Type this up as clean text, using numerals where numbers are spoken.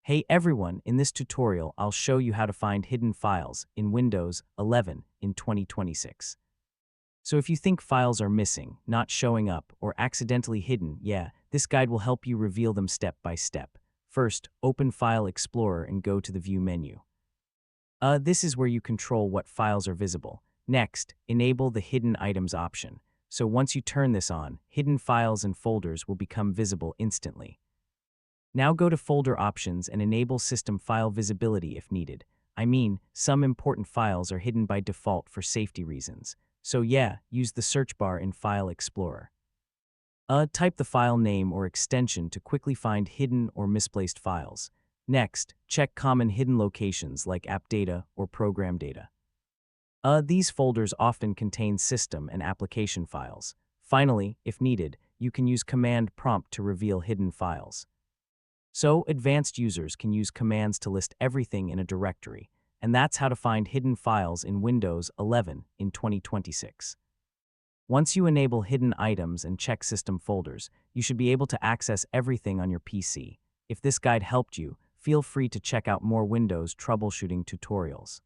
Hey everyone, in this tutorial I'll show you how to find hidden files in Windows 11 in 2026. So if you think files are missing, not showing up, or accidentally hidden, yeah, this guide will help you reveal them step by step. First, open File Explorer and go to the View menu. This is where you control what files are visible. Next, enable the Hidden Items option. So once you turn this on, hidden files and folders will become visible instantly. Now go to Folder Options and enable System File Visibility if needed. I mean, some important files are hidden by default for safety reasons. So yeah, use the search bar in File Explorer. Type the file name or extension to quickly find hidden or misplaced files. Next, check common hidden locations like app data or program data. These folders often contain system and application files. Finally, if needed, you can use Command Prompt to reveal hidden files. So, advanced users can use commands to list everything in a directory, and that's how to find hidden files in Windows 11 in 2026. Once you enable hidden items and check system folders, you should be able to access everything on your PC. If this guide helped you, feel free to check out more Windows troubleshooting tutorials.